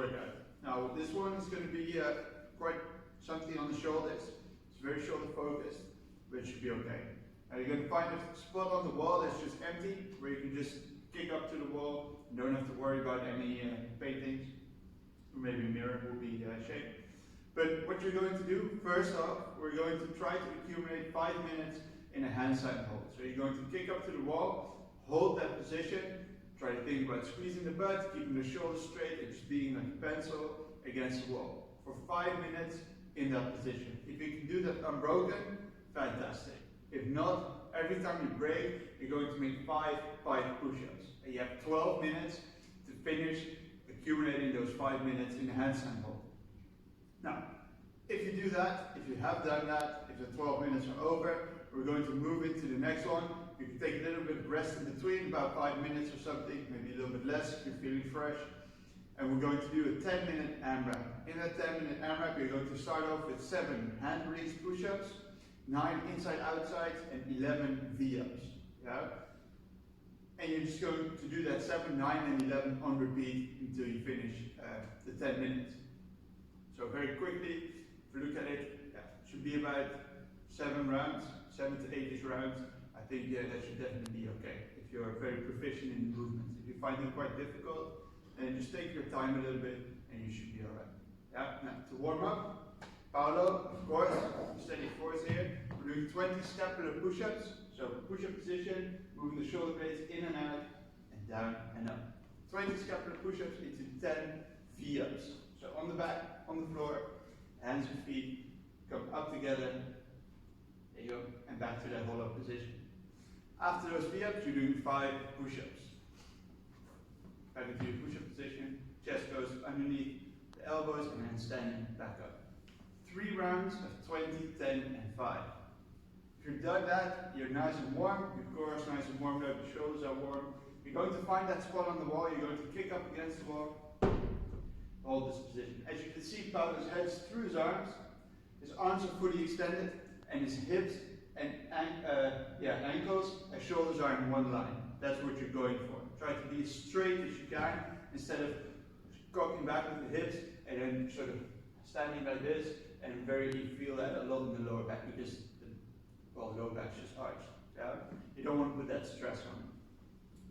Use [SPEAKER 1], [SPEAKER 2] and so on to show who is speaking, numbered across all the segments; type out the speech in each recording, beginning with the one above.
[SPEAKER 1] workout. Now this one is going to be quite something on the shoulders. It's very shoulder focused, but it should be okay. Now you're going to find a spot on the wall that's just empty, where you can just kick up to the wall. You don't have to worry about any paintings, or maybe a mirror will be shaped. But what you're going to do, first off, we're going to try to accumulate 5 minutes in a handstand hold. So you're going to kick up to the wall, hold that position, try to think about squeezing the butt, keeping the shoulders straight, and just being like a pencil against the wall for 5 minutes in that position. If you can do that unbroken, fantastic. If not, every time you break, you're going to make 5 push-ups. And you have 12 minutes to finish accumulating those 5 minutes in the handstand hold. Now, if you do that, if you have done that, if the 12 minutes are over, we're going to move into the next one. You can take a little bit of rest in between, about 5 minutes or something, maybe a little bit less if you're feeling fresh. And we're going to do a 10-minute AMRAP. In that 10-minute AMRAP, you're going to start off with 7 hand release push-ups, 9 inside-outside, and 11 V-ups. Yeah? And you're just going to do that 7, 9, and 11 on repeat until you finish the 10 minutes. So very quickly, if you look at it, it should be about 7 rounds, 7 to 8-ish rounds. I think that should definitely be okay if you're very proficient in the movements. If you find them quite difficult, then just take your time a little bit and you should be alright. Yeah? Now to warm up, Paolo, of course, steady force here. We're doing 20 scapular push-ups. So push-up position, moving the shoulder blades in and out, and down and up. 20 scapular push-ups into 10 V-ups. So on the back, on the floor, hands and feet come up together. There you go, and back to that whole up position. After those V-ups, you're doing 5 push-ups. Back into your push-up position, chest goes underneath the elbows, and then standing back up. 3 rounds of 20, 10, and 5. If you've done that, you're nice and warm, your core is nice and warmed up, your shoulders are warm. You're going to find that spot on the wall, you're going to kick up against the wall, hold this position. As you can see, Paolo's head's through his arms are fully extended, and his hips and ankles and shoulders are in one line. That's what you're going for. Try to be as straight as you can, instead of cocking back with the hips and then sort of standing like this, and you feel that a lot in the lower back because the lower back's just arched. Yeah? You don't want to put that stress on.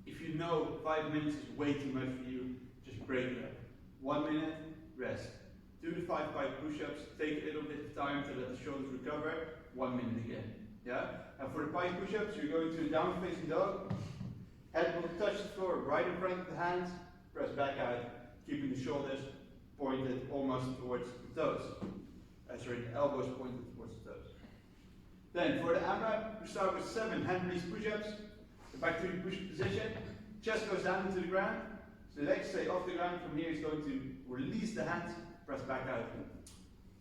[SPEAKER 1] If you know 5 minutes is way too much for you, just break it up. 1 minute, rest. Do the 5 push-ups, take a little bit of time to let the shoulders recover, 1 minute again. Yeah? And for the pike push-ups, you're going to a down facing dog. Head will touch the floor right in front of the hands, press back out, keeping the shoulders pointed almost towards the toes. Sorry, the elbows pointed towards the toes. Then for the AMRAP, we start with 7 hand release push-ups. Back to the push-up position. Chest goes down into the ground. So the legs stay off the ground. From here, it's going to release the hands, press back out.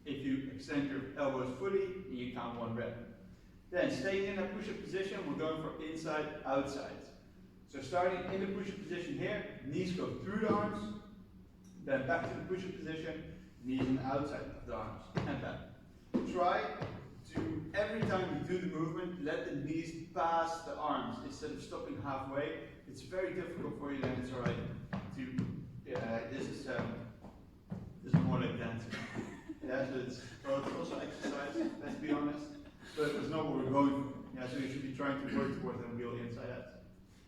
[SPEAKER 1] If you extend your elbows fully, you count 1 rep. Then staying in that push-up position, we're going for inside, outside. So starting in the push-up position here, knees go through the arms, then back to the push-up position, knees on the outside of the arms, and back. Try to, every time you do the movement, let the knees pass the arms instead of stopping halfway. It's very difficult for you, then it's alright to, this is more like dancing. Yeah, so it's also exercise, let's be honest, but it's not what we're going for. Yeah, so you should be trying to work towards a real inside out.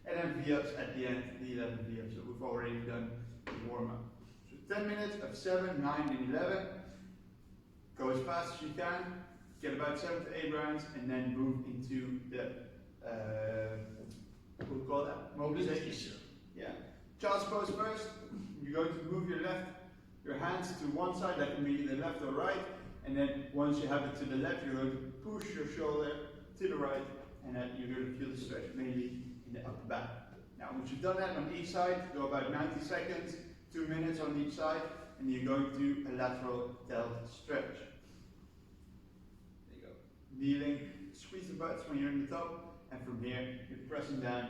[SPEAKER 1] And then V-ups at the end, the 11 V-ups that we've already done the warm-up. So 10 minutes of 7, 9, and 11. Go as fast as you can, get about 7 to 8 rounds, and then move into the, what do we call that? Mobilization. Yeah. Child's pose first. You're going to move your hands to one side, that can be either left or right, and then once you have it to the left, you're going to push your shoulder to the right, and then you're going to feel the stretch mainly in the upper back. Now, once you've done that on each side, go about 90 seconds, 2 minutes on each side, and you're going to do a lateral delt stretch. There you go. Kneeling, squeeze the butts when you're in the top, and from here, you're pressing down.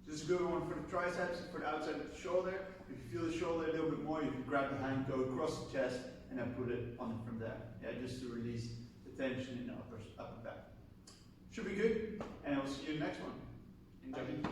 [SPEAKER 1] This is a good one for the triceps, for the outside of the shoulder. If you feel the shoulder a little bit more, you can grab the hand, go across the chest, and then put it on from there. Yeah, just to release the tension in the upper back. Should be good, and I will see you in the next one. Enjoy.